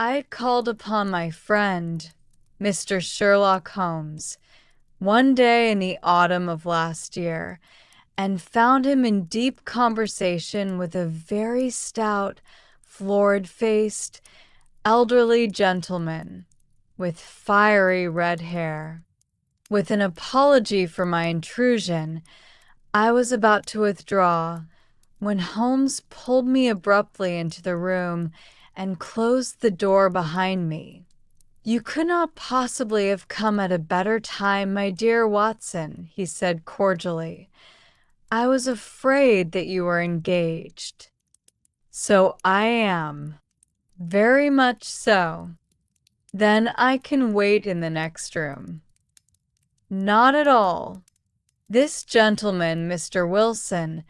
I called upon my friend, Mr. Sherlock Holmes, one day in the autumn of last year, and found him in deep conversation with a very stout, florid-faced, elderly gentleman with fiery red hair. With an apology for my intrusion, I was about to withdraw when Holmes pulled me abruptly into the room and closed the door behind me. "You could not possibly have come at a better time, my dear Watson," he said cordially. "I was afraid that you were engaged." "So I am. Very much so. Then I can wait in the next room." "Not at all. This gentleman, Mr. Wilson,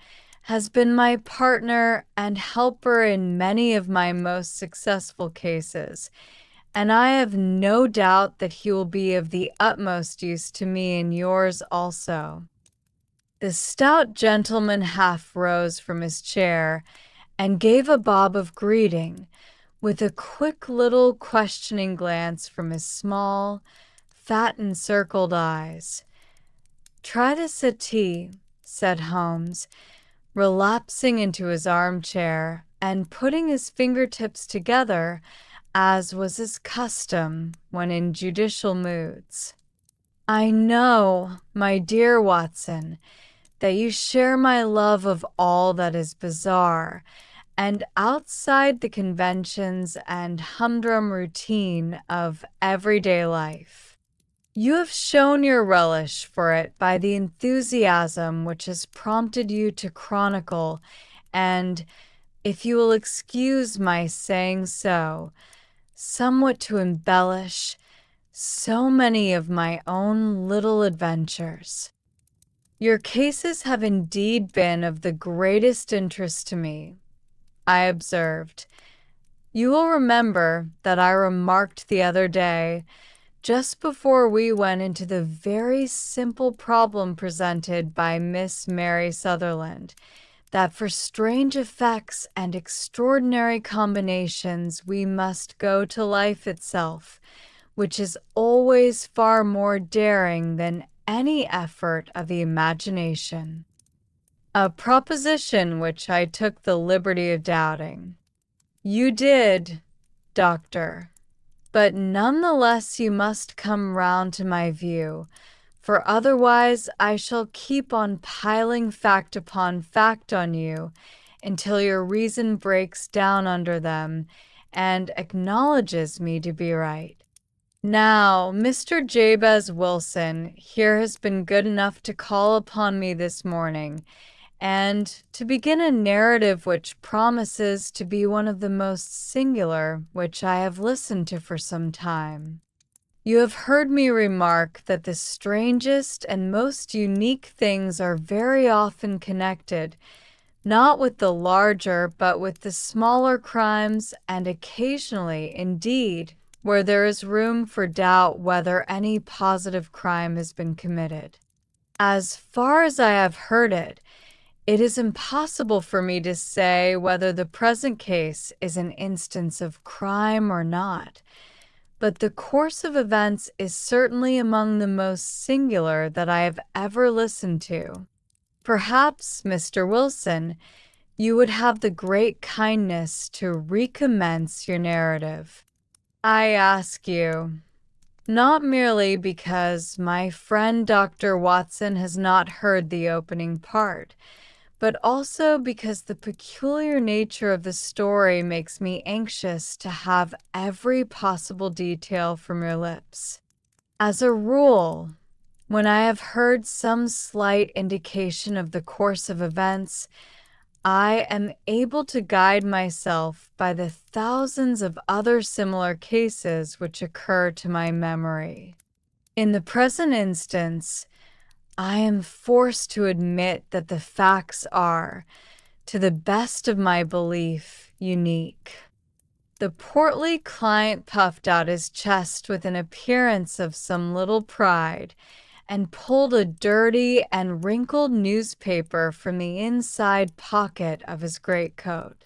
has been my partner and helper in many of my most successful cases, and I have no doubt that he will be of the utmost use to me in yours also." The stout gentleman half rose from his chair and gave a bob of greeting, with a quick little questioning glance from his small, fat encircled eyes. "Try the settee," said Holmes, relapsing into his armchair and putting his fingertips together, as was his custom when in judicial moods. "I know, my dear Watson, that you share my love of all that is bizarre and outside the conventions and humdrum routine of everyday life. You have shown your relish for it by the enthusiasm which has prompted you to chronicle and, if you will excuse my saying so, somewhat to embellish so many of my own little adventures. Your cases have indeed been of the greatest interest to me," I observed. "You will remember that I remarked the other day, just before we went into the very simple problem presented by Miss Mary Sutherland, that for strange effects and extraordinary combinations we must go to life itself, which is always far more daring than any effort of the imagination. A proposition which I took the liberty of doubting. You did, Doctor. But nonetheless you must come round to my view, for otherwise I shall keep on piling fact upon fact on you until your reason breaks down under them and acknowledges me to be right. Now, Mr. Jabez Wilson here has been good enough to call upon me this morning, and to begin a narrative which promises to be one of the most singular which I have listened to for some time. You have heard me remark that the strangest and most unique things are very often connected, not with the larger but with the smaller crimes, and occasionally, indeed, where there is room for doubt whether any positive crime has been committed. As far as I have heard it, it is impossible for me to say whether the present case is an instance of crime or not, but the course of events is certainly among the most singular that I have ever listened to. Perhaps, Mr. Wilson, you would have the great kindness to recommence your narrative. I ask you, not merely because my friend Dr. Watson has not heard the opening part, but also because the peculiar nature of the story makes me anxious to have every possible detail from your lips. As a rule, when I have heard some slight indication of the course of events, I am able to guide myself by the thousands of other similar cases which occur to my memory. In the present instance, I am forced to admit that the facts are, to the best of my belief, unique. The portly client puffed out his chest with an appearance of some little pride, and pulled a dirty and wrinkled newspaper from the inside pocket of his greatcoat.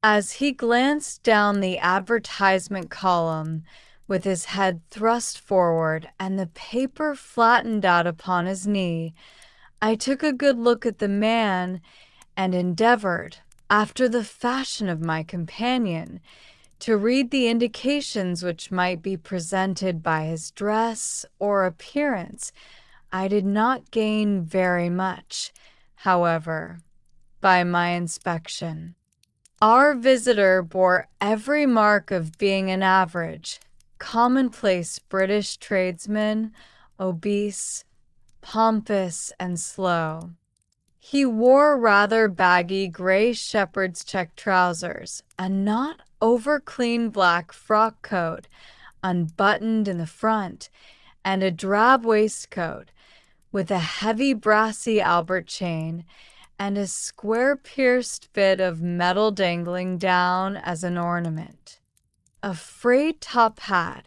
As he glanced down the advertisement column with his head thrust forward and the paper flattened out upon his knee, I took a good look at the man and endeavored, after the fashion of my companion, to read the indications which might be presented by his dress or appearance. I did not gain very much, however, by my inspection. Our visitor bore every mark of being an average, commonplace British tradesman, obese, pompous, and slow. He wore rather baggy gray shepherd's check trousers, a not over-clean black frock coat, unbuttoned in the front, and a drab waistcoat, with a heavy brassy Albert chain, and a square-pierced bit of metal dangling down as an ornament. A frayed top hat,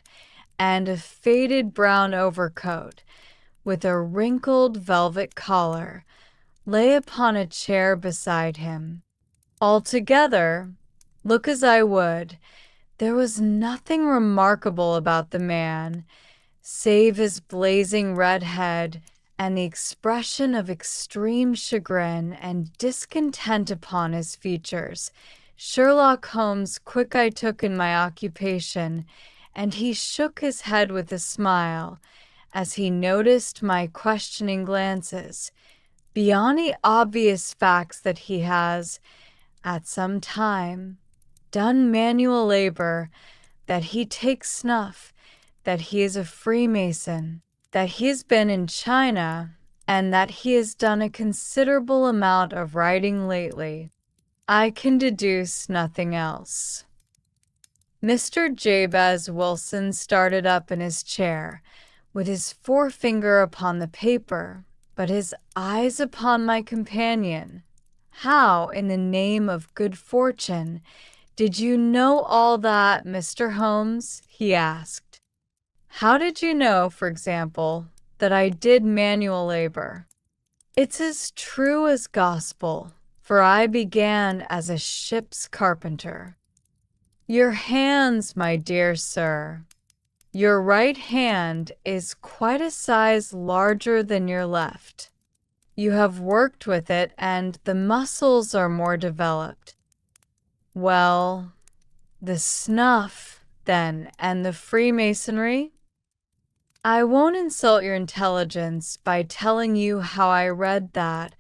and a faded brown overcoat, with a wrinkled velvet collar, lay upon a chair beside him. Altogether, look as I would, there was nothing remarkable about the man, save his blazing red head and the expression of extreme chagrin and discontent upon his features. Sherlock Holmes' quick eye took in my occupation, and he shook his head with a smile as he noticed my questioning glances. Beyond the obvious facts that he has, at some time, done manual labor, that he takes snuff, that he is a Freemason, that he has been in China, and that he has done a considerable amount of writing lately, I can deduce nothing else. Mr. Jabez Wilson started up in his chair, with his forefinger upon the paper, but his eyes upon my companion. How, in the name of good fortune, did you know all that, Mr. Holmes? He asked. How did you know, for example, that I did manual labor? It's as true as gospel, for I began as a ship's carpenter. Your hands, my dear sir. Your right hand is quite a size larger than your left. You have worked with it, and the muscles are more developed. Well, the snuff, then, and the Freemasonry? I won't insult your intelligence by telling you how I read that,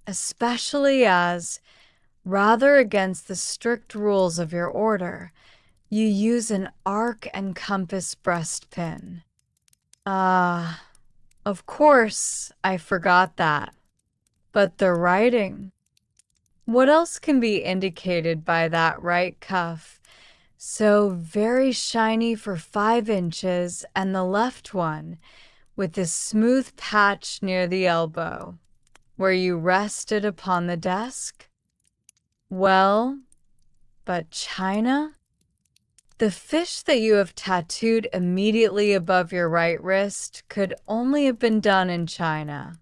especially as, rather against the strict rules of your order, you use an arc and compass breastpin. Ah, of course, I forgot that. But the writing. What else can be indicated by that right cuff, so very shiny for 5 inches, and the left one, with the smooth patch near the elbow, where you rested upon the desk? Well, but China? The fish that you have tattooed immediately above your right wrist could only have been done in China.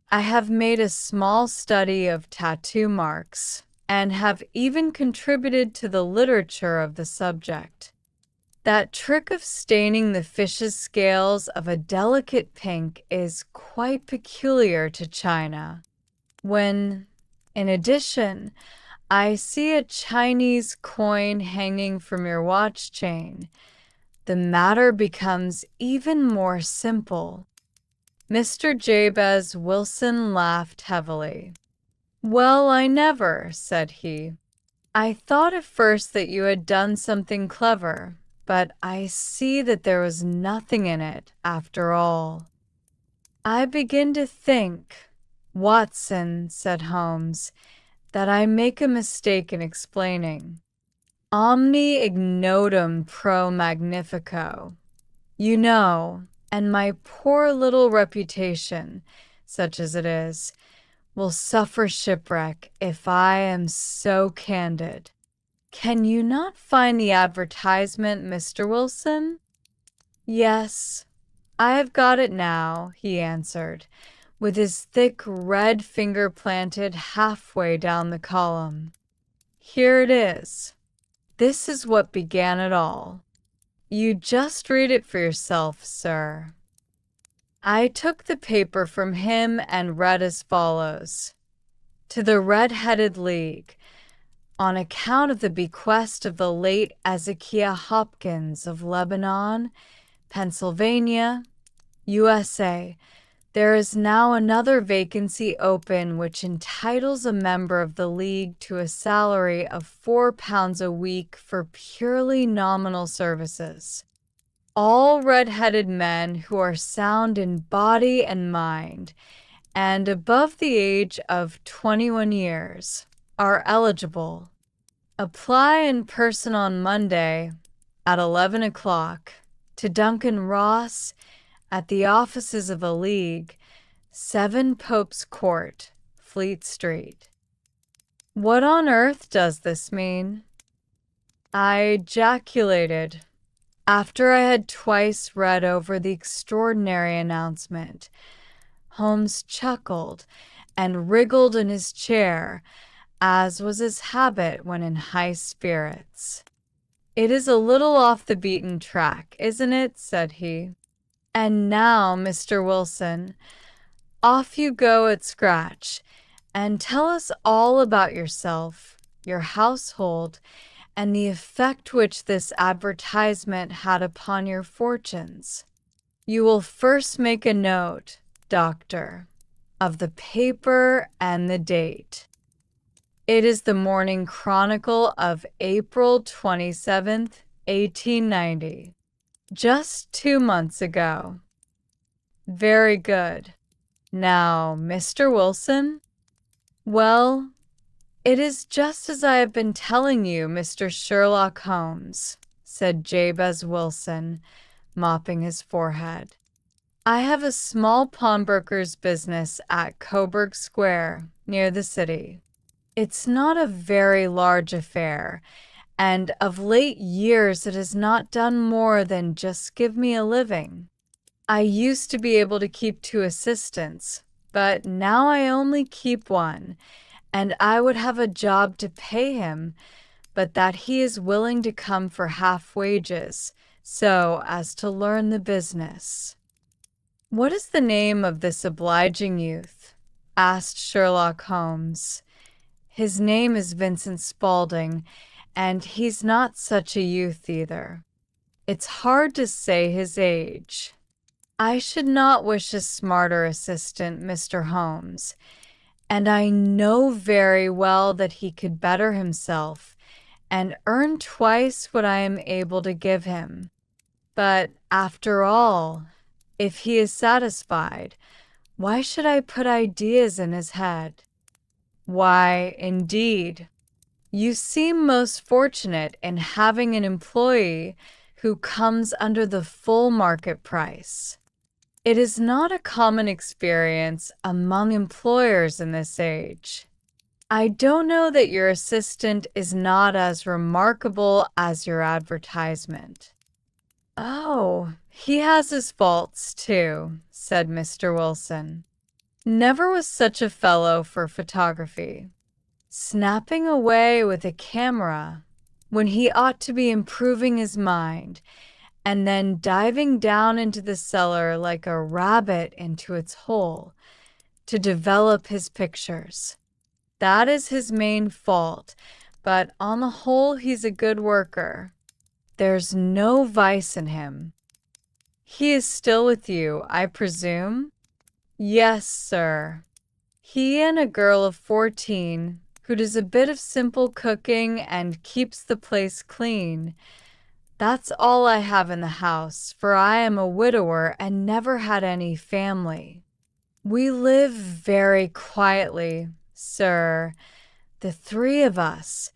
I have made a small study of tattoo marks and have even contributed to the literature of the subject. That trick of staining the fish's scales of a delicate pink is quite peculiar to China. When, in addition, I see a Chinese coin hanging from your watch chain, the matter becomes even more simple. Mr. Jabez Wilson laughed heavily. Well, I never, said he. I thought at first that you had done something clever, but I see that there was nothing in it after all. I begin to think, Watson, said Holmes, that I make a mistake in explaining. Omni ignotum pro magnifico. You know, and my poor little reputation, such as it is, will suffer shipwreck if I am so candid. Can you not find the advertisement, Mr. Wilson? Yes, I have got it now, he answered, with his thick red finger planted halfway down the column. Here it is. This is what began it all. You just read it for yourself, sir. I took the paper from him and read as follows. To the Red-Headed League, on account of the bequest of the late Ezekiah Hopkins of Lebanon, Pennsylvania, USA, there is now another vacancy open which entitles a member of the League to a salary of £4 a week for purely nominal services. All red-headed men who are sound in body and mind and above the age of 21 years are eligible. Apply in person on Monday at 11 o'clock to Duncan Ross at the offices of the League, 7 Pope's Court, Fleet Street. What on earth does this mean? I ejaculated after I had twice read over the extraordinary announcement. Holmes chuckled and wriggled in his chair, as was his habit when in high spirits. "It is a little off the beaten track, isn't it?" said he. "And now, Mr. Wilson, off you go at scratch, and tell us all about yourself, your household, and the effect which this advertisement had upon your fortunes. You will first make a note, Doctor, of the paper and the date. It is the Morning Chronicle of April 27th, 1890. Just 2 months ago. Very good. Now, Mr. Wilson? Well, it is just as I have been telling you, Mr. Sherlock Holmes, said Jabez Wilson, mopping his forehead. I have a small pawnbroker's business at Coburg Square, near the city. It's not a very large affair, and of late years it has not done more than just give me a living. I used to be able to keep 2 assistants, but now I only keep 1, and I would have a job to pay him, but that he is willing to come for half wages, so as to learn the business." "What is the name of this obliging youth?" asked Sherlock Holmes. "His name is Vincent Spaulding, and he's not such a youth either. It's hard to say his age. I should not wish a smarter assistant, Mr. Holmes, and I know very well that he could better himself and earn twice what I am able to give him. But after all, if he is satisfied, why should I put ideas in his head?" "Why, indeed, you seem most fortunate in having an employee who comes under the full market price. It is not a common experience among employers in this age. I don't know that your assistant is not as remarkable as your advertisement." "Oh, he has his faults, too," said Mr. Wilson. "Never was such a fellow for photography. Snapping away with a camera when he ought to be improving his mind, and then diving down into the cellar like a rabbit into its hole to develop his pictures. That is his main fault, but on the whole he's a good worker. There's no vice in him. He is still with you, I presume?" "Yes, sir. He and a girl of 14 who does a bit of simple cooking and keeps the place clean. That's all I have in the house, for I am a widower and never had any family. We live very quietly, sir, the 3 of us,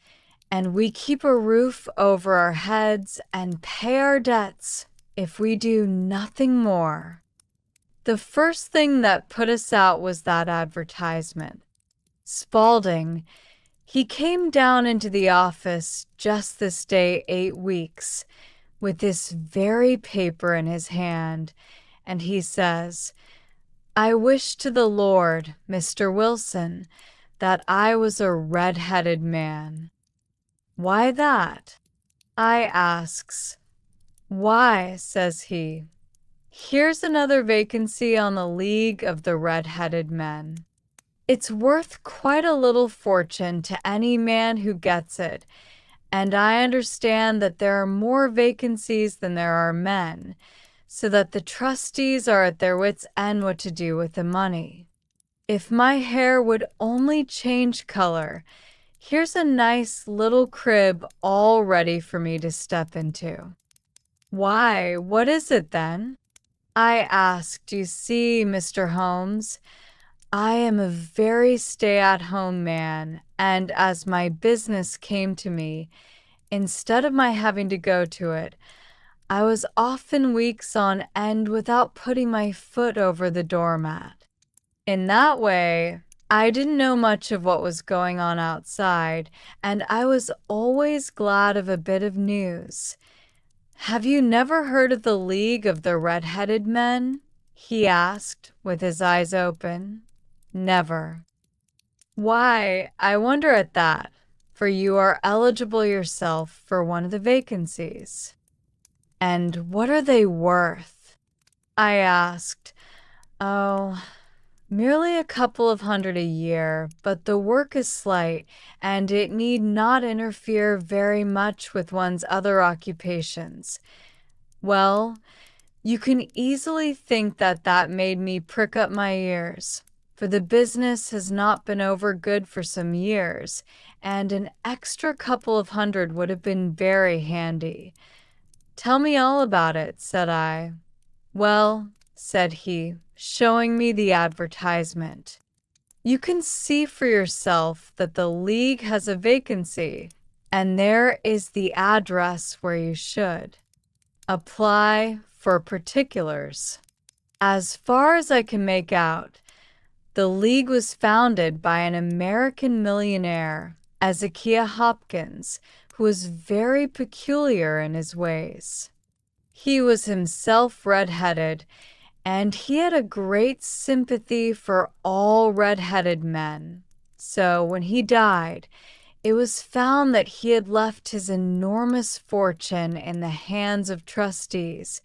and we keep a roof over our heads and pay our debts if we do nothing more. The first thing that put us out was that advertisement. Spaulding, he came down into the office just this day 8 weeks, with this very paper in his hand, and he says, 'I wish to the Lord, Mr. Wilson, that I was a red-headed man.' "Why that?" I asks. "Why," says he, "here's another vacancy on the League of the Red-Headed Men. It's worth quite a little fortune to any man who gets it, and I understand that there are more vacancies than there are men, so that the trustees are at their wits' end what to do with the money. If my hair would only change color, here's a nice little crib all ready for me to step into." "Why, what is it then?" I asked. "You see, Mr. Holmes, I am a very stay-at-home man, and as my business came to me, instead of my having to go to it, I was often weeks on end without putting my foot over the doormat. In that way, I didn't know much of what was going on outside, and I was always glad of a bit of news. Have you never heard of the League of the Red-Headed Men?" he asked, with his eyes open. "Never." "Why, I wonder at that, for you are eligible yourself for one of the vacancies." "And what are they worth?" I asked. "Oh, merely a couple of hundred a year, but the work is slight, and it need not interfere very much with one's other occupations." Well, you can easily think that that made me prick up my ears, for the business has not been over good for some years, and an extra couple of hundred would have been very handy. "Tell me all about it," said I. "Well," said he, showing me the advertisement, "you can see for yourself that the League has a vacancy, and there is the address where you should apply for particulars." As far as I can make out, the League was founded by an American millionaire, Ezekiah Hopkins, who was very peculiar in his ways. He was himself red-headed, and he had a great sympathy for all red-headed men. So when he died, it was found that he had left his enormous fortune in the hands of trustees,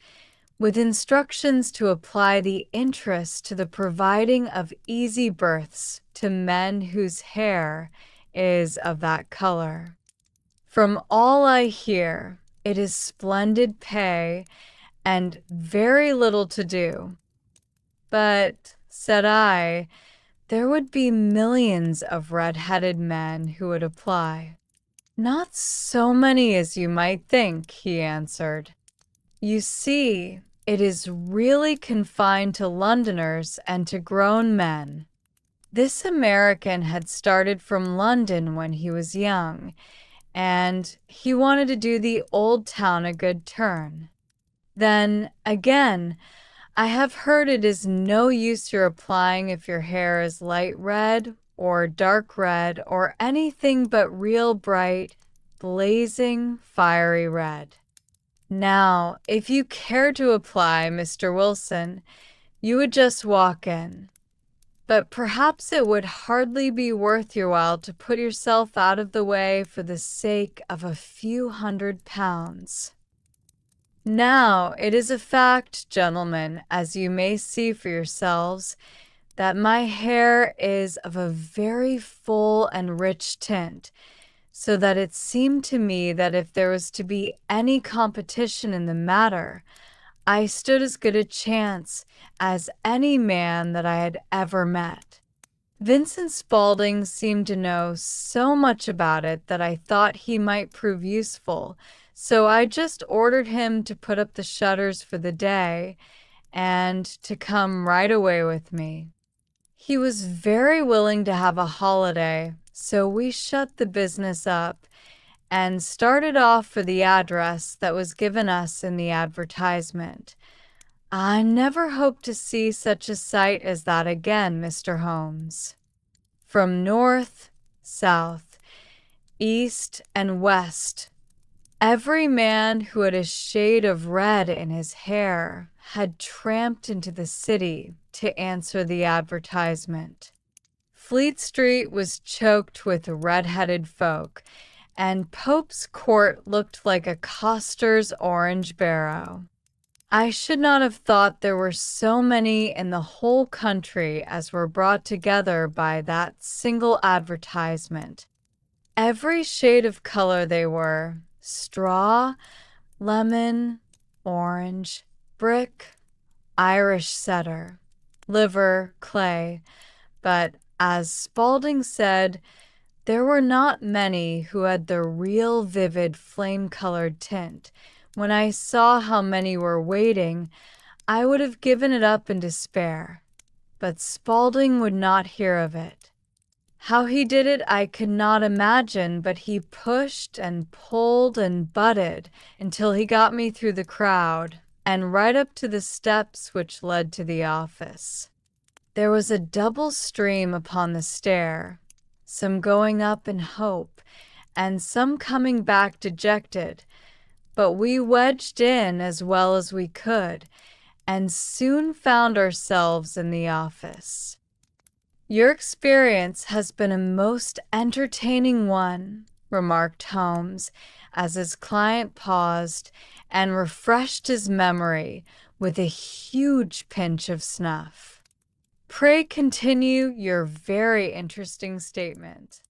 with instructions to apply the interest to the providing of easy berths to men whose hair is of that color. From all I hear, it is splendid pay and very little to do. "But," said I, "there would be millions of red-headed men who would apply." "Not so many as you might think," he answered. "You see, it is really confined to Londoners and to grown men." This American had started from London when he was young, and he wanted to do the old town a good turn. Then, again, I have heard it is no use your applying if your hair is light red or dark red or anything but real bright, blazing, fiery red. Now, if you care to apply, Mr. Wilson, you would just walk in. But perhaps it would hardly be worth your while to put yourself out of the way for the sake of a few £100. Now, it is a fact, gentlemen, as you may see for yourselves, that my hair is of a very full and rich tint, so that it seemed to me that if there was to be any competition in the matter, I stood as good a chance as any man that I had ever met. Vincent Spaulding seemed to know so much about it that I thought he might prove useful, so I just ordered him to put up the shutters for the day and to come right away with me. He was very willing to have a holiday, so we shut the business up and started off for the address that was given us in the advertisement. I never hope to see such a sight as that again, Mr. Holmes. From north, south, east, and west, every man who had a shade of red in his hair had tramped into the city to answer the advertisement. Fleet Street was choked with red-headed folk, and Pope's Court looked like a coster's orange barrow. I should not have thought there were so many in the whole country as were brought together by that single advertisement. Every shade of color they were: straw, lemon, orange, brick, Irish setter, liver, clay. But as Spaulding said, there were not many who had the real vivid flame-colored tint. When I saw how many were waiting, I would have given it up in despair. But Spaulding would not hear of it. How he did it I could not imagine, but he pushed and pulled and butted until he got me through the crowd and right up to the steps which led to the office. There was a double stream upon the stair, some going up in hope, and some coming back dejected, but we wedged in as well as we could, and soon found ourselves in the office. "Your experience has been a most entertaining one," remarked Holmes, as his client paused and refreshed his memory with a huge pinch of snuff. "Pray continue your very interesting statement."